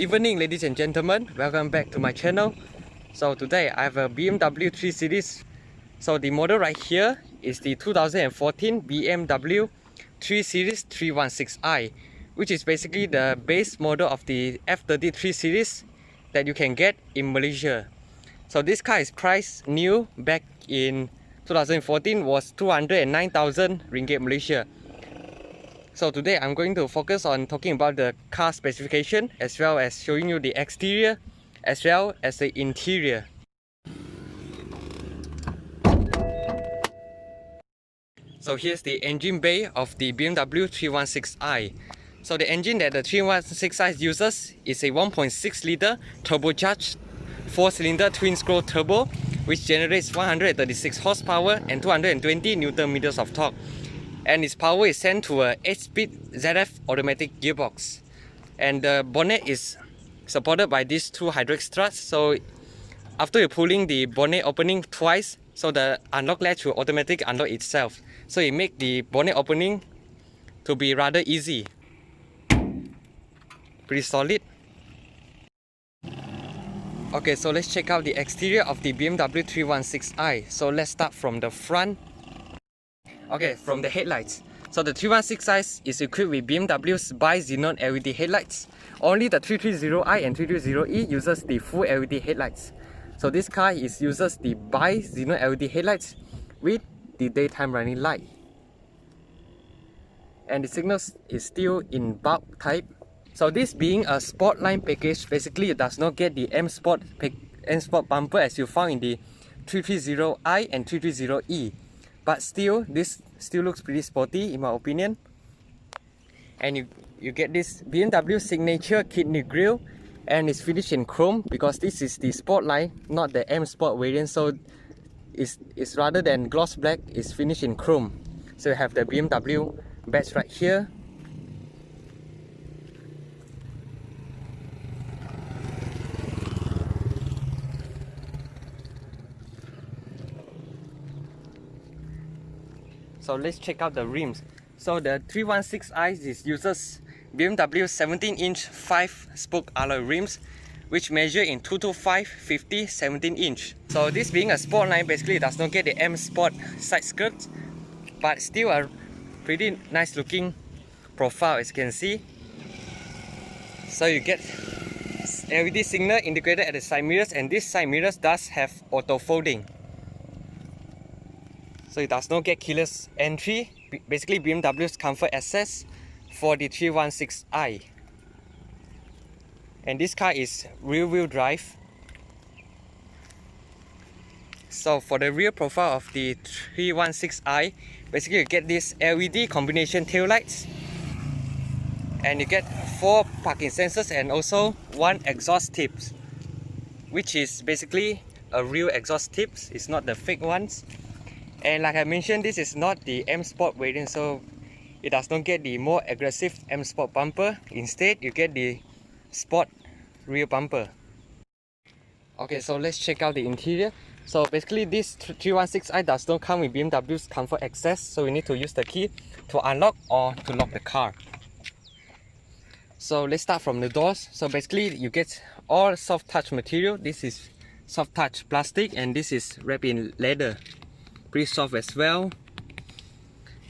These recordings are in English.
evening, ladies and gentlemen, welcome back to my channel. So today I have a BMW 3 Series. So the model right here is the 2014 BMW 3 Series 316i, which is basically the base model of the F33 series that you can get in Malaysia. So this car is priced new back in 2014 was 209,000 ringgit Malaysia. So today I'm going to focus on talking about the car specification as well as showing you the exterior as well as the interior. So here's the engine bay of the BMW 316i. So the engine that the 316i uses is a 1.6 liter turbocharged 4-cylinder twin-scroll turbo, which generates 136 horsepower and 220 Newton meters of torque. And its power is sent to a 8-speed ZF automatic gearbox. And the bonnet is supported by these two hydraulic struts. So after you're pulling the bonnet opening twice, so the unlock latch will automatically unlock itself. So it makes the bonnet opening to be rather easy. Pretty solid. Okay, so let's check out the exterior of the BMW 316i. So let's start from the front. Okay, from the headlights. So the 316i is equipped with BMW's bi-xenon LED headlights. Only the 330i and 330e uses the full LED headlights. So this car uses the bi-xenon LED headlights with the daytime running light. And the signals is still in bulb type. So this being a sport line package, basically it does not get the M Sport bumper as you found in the 330i and 330e. But still, this still looks pretty sporty in my opinion. And you get this BMW signature kidney grille, and it's finished in chrome because this is the sport line, not the M Sport variant. So it's rather than gloss black, it's finished in chrome. So you have the BMW badge right here. So let's check out the rims. So the 316i uses BMW 17-inch 5-spoke alloy rims, which measure in 225, 50, 17-inch. So this being a sport line, basically it does not get the M Sport side skirts, but still a pretty nice looking profile as you can see. So you get LED signal integrated at the side mirrors, and this side mirrors does have auto folding. So it does not get keyless entry, basically BMW's comfort access for the 316i. And this car is rear-wheel drive. So for the rear profile of the 316i, basically you get this LED combination tail lights, and you get 4 parking sensors and also 1 exhaust tips, which is basically a real exhaust tips, it's not the fake ones. And like I mentioned, this is not the M Sport variant, so it does not get the more aggressive M Sport bumper. Instead, you get the Sport rear bumper. Okay, so let's check out the interior. So basically this 316i does not come with BMW's comfort access, so you need to use the key to unlock or to lock the car. So let's start from the doors. So basically you get all soft touch material. This is soft touch plastic and this is wrapped in leather. Pretty soft as well.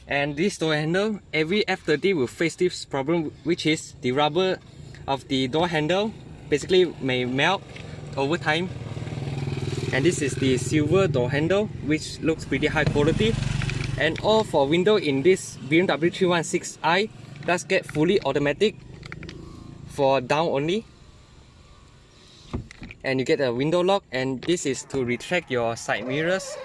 And this door handle, every F30 will face this problem, which is the rubber of the door handle basically may melt over time. And this is the silver door handle, which looks pretty high quality. And all 4 window in this BMW 316i does get fully automatic for down only. And you get a window lock, and this is to retract your side mirrors.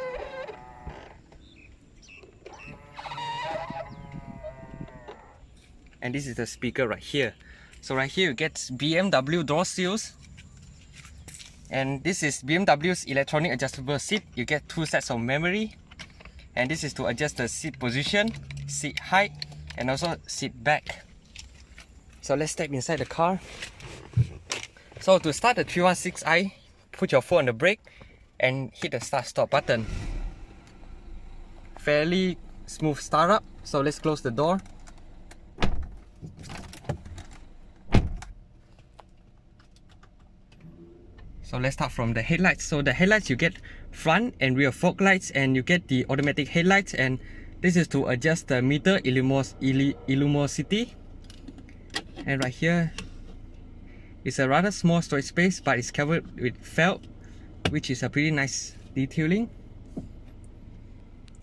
And this is the speaker right here. So right here you get BMW door seals, and this is BMW's electronic adjustable seat. You get 2 sets of memory, and this is to adjust the seat position, seat height, and also seat back. So let's step inside the car. So to start the 316i, put your foot on the brake and hit the start stop button. Fairly smooth startup. So let's close the door. So let's start from the headlights. So the headlights, you get front and rear fog lights, and you get the automatic headlights, and this is to adjust the meter luminosity. And right here is a rather small storage space, but it's covered with felt, which is a pretty nice detailing.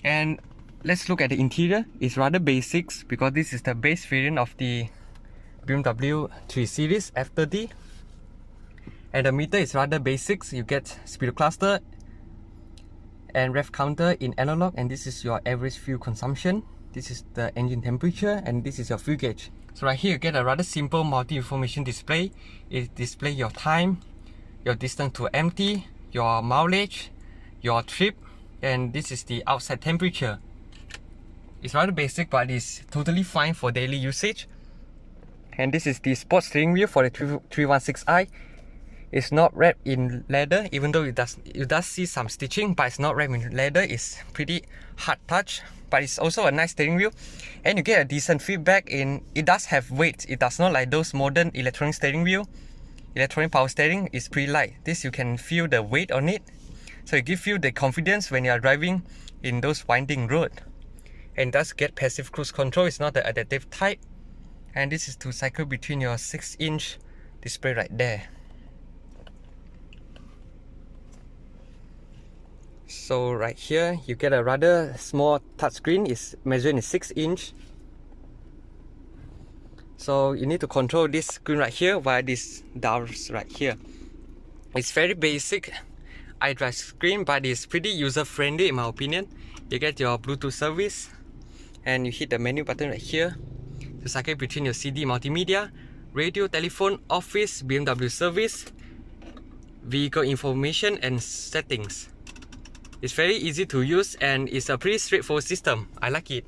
And let's look at the interior. It's rather basics because this is the base variant of the BMW 3 Series F30. And the meter is rather basics. You get speedo cluster and rev counter in analog, and this is your average fuel consumption. This is the engine temperature, and this is your fuel gauge. So right here you get a rather simple multi-information display. It displays your time, your distance to empty, your mileage, your trip, and this is the outside temperature. It's rather basic, but it's totally fine for daily usage. And this is the sports steering wheel for the 316i. It's not wrapped in leather, even though you does see some stitching, but it's not wrapped in leather. It's pretty hard touch, but it's also a nice steering wheel, and you get a decent feedback. It does have weight. It does not like those modern electronic steering wheel. Electronic power steering is pretty light. This you can feel the weight on it, so it gives you the confidence when you are driving in those winding road. And does get passive cruise control. It's not the adaptive type, and this is to cycle between your 6-inch display right there. So right here you get a rather small touchscreen. It's measured in 6-inch. So you need to control this screen right here via this dials right here. It's very basic iDrive screen, but it's pretty user friendly in my opinion. You get your Bluetooth service, and you hit the menu button right here to cycle between your CD, multimedia, radio, telephone, office, BMW service, vehicle information, and settings. It's very easy to use, and it's a pretty straightforward system. I like it.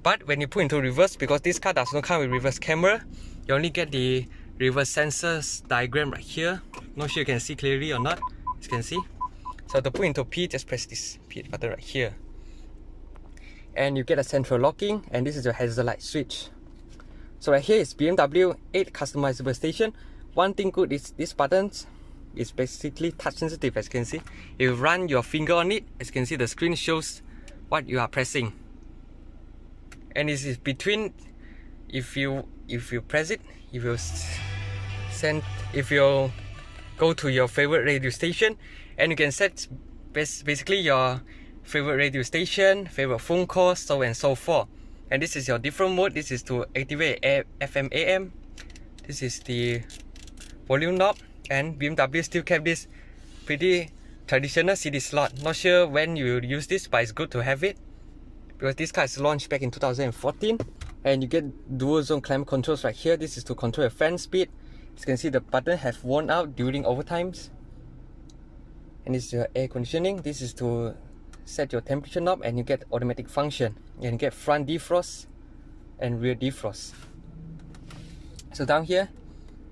But when you put into reverse, because this car does not come with reverse camera, you only get the reverse sensors diagram right here. Not sure you can see clearly or not. As you can see. So to put into P, just press this P button right here. And you get a central locking, and this is your hazard light switch. So right here is BMW 8 customizable station. One thing good is these buttons is basically touch sensitive. As you can see, if you run your finger on it, as you can see, the screen shows what you are pressing. And this is between, if you press it, if you go to your favorite radio station, and you can set basically your favorite radio station, favorite phone calls, so and so forth. And this is your different mode. This is to activate FM AM. This is the volume knob, and BMW still kept this pretty traditional CD slot. Not sure when you will use this, but it's good to have it because this car is launched back in 2014. And you get dual zone climate controls right here. This is to control your fan speed. As you can see, the button have worn out during overtimes. And this is your air conditioning. This is to set your temperature knob, and you get automatic function, and you get front defrost and rear defrost. So down here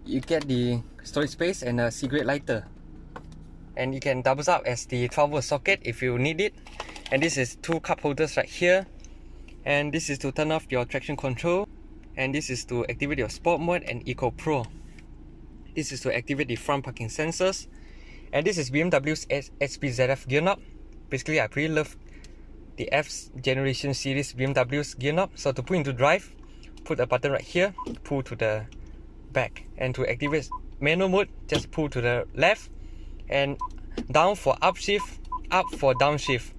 you get the storage space and a cigarette lighter, and you can double up as the 12-volt socket if you need it. And this is 2 cup holders right here, and this is to turn off your traction control, and this is to activate your sport mode and Eco Pro. This is to activate the front parking sensors, and this is BMW's SPZF gear knob. Basically, I pretty love the F generation series BMW's gear knob. So to put into drive, put a button right here, pull to the back, and to activate manual mode, just pull to the left, and down for upshift, up for downshift.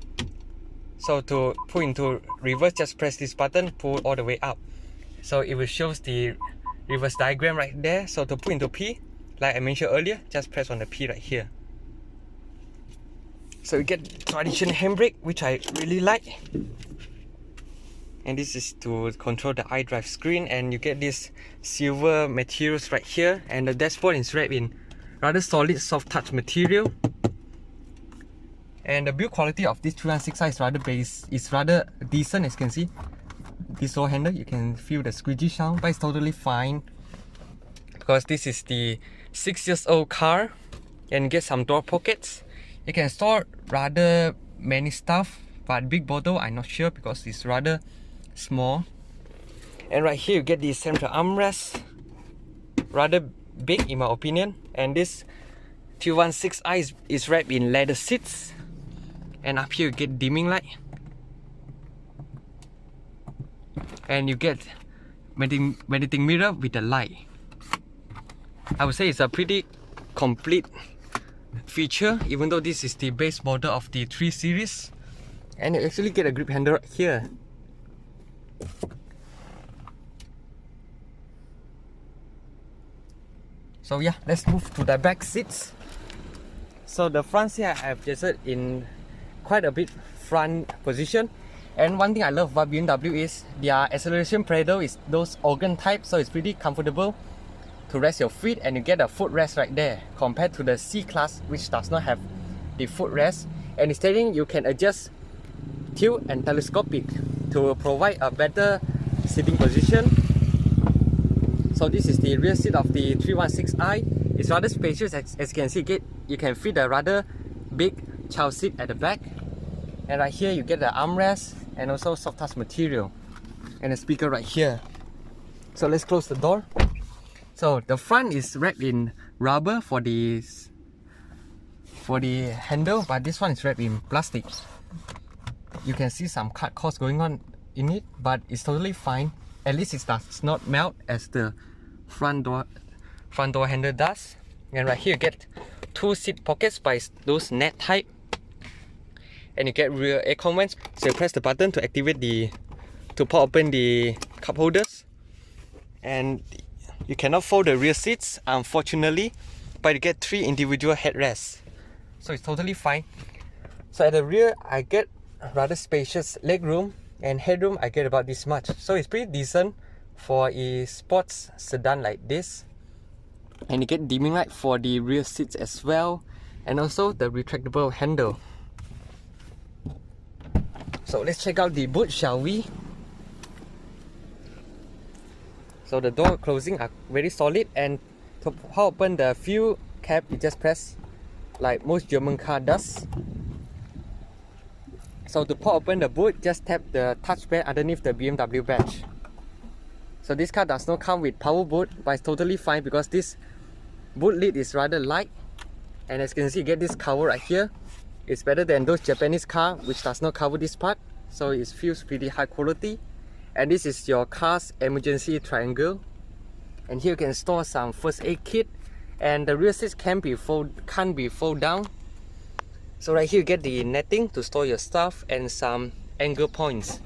So to put into reverse, just press this button, pull all the way up. So it will show the reverse diagram right there. So to put into P, like I mentioned earlier, just press on the P right here. So you get traditional handbrake, which I really like. And this is to control the iDrive screen, and you get this silver materials right here, and the dashboard is wrapped in rather solid soft touch material. And the build quality of this 316i is rather decent. As you can see, this door handle, you can feel the squeegee sound, but it's totally fine because this is the 6-year-old car, and you get some door pockets. You can store rather many stuff, but big bottle I'm not sure because it's rather small. And right here you get the central armrest, rather big in my opinion. And this 316i is wrapped in leather seats, and up here you get dimming light, and you get mediating mirror with the light. I would say it's a pretty complete feature, even though this is the base model of the 3 Series. And you actually get a grip handle right here. So yeah, let's move to the back seats. So the front seat I have adjusted in quite a bit front position. And one thing I love about BMW is their acceleration pedal is those organ type, so it's pretty comfortable to rest your feet, and you get a footrest right there compared to the C-Class, which does not have the footrest. And instead you can adjust tilt and telescopic to provide a better sitting position. So this is the rear seat of the 316i. It's rather spacious, as you can see. You can fit a rather big child seat at the back, and right here you get the armrest and also soft touch material and a speaker right here. So let's close the door. So the front is wrapped in rubber for the handle, but this one is wrapped in plastic. You can see some cut course going on in it, but it's totally fine. At least it does not melt as the front door handle does. And right here you get 2 seat pockets by those net type, and you get rear aircon vents. So you press the button to activate to pop open the cup holders, and you cannot fold the rear seats, unfortunately, but you get 3 individual headrests, so it's totally fine. So at the rear, I get rather spacious legroom, and headroom I get about this much. So it's pretty decent for a sports sedan like this. And you get dimming light for the rear seats as well, and also the retractable handle. So let's check out the boot, shall we? So the door closing are very solid, and to pop open the fuel cap, you just press like most German car does. So to pop open the boot, just tap the touchpad underneath the BMW badge. So this car does not come with power boot, but it's totally fine because this boot lid is rather light, and as you can see, you get this cover right here. It's better than those Japanese car which does not cover this part, so it feels pretty high quality. And this is your car's emergency triangle, and here you can store some first aid kit, and the rear seats can't be fold down. So right here you get the netting to store your stuff and some angle points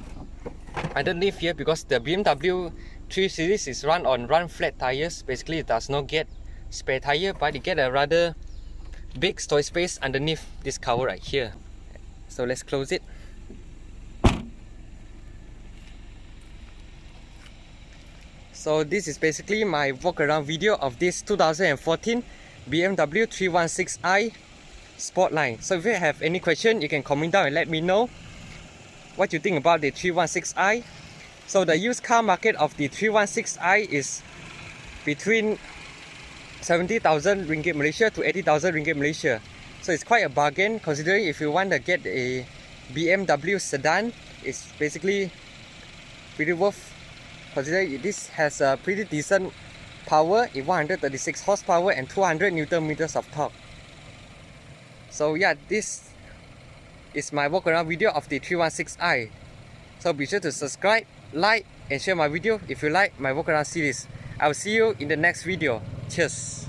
underneath here, because the BMW 3 Series is run flat tires. Basically it does not get spare tire, but you get a rather big storage space underneath this cover right here. So let's close it. So this is basically my walk around video of this 2014 BMW 316i Sportline. So if you have any question, you can comment down and let me know what you think about the 316i. So the used car market of the 316i is between 70,000 ringgit Malaysia to 80,000 ringgit Malaysia. So it's quite a bargain, considering if you want to get a BMW sedan, it's basically pretty worth, considering this has a pretty decent power, 136 horsepower and 200 Newton meters of torque. So yeah, this is my walk around video of the 316i. So be sure to subscribe, like and share my video if you like my walk around series. I will see you in the next video. Cheers.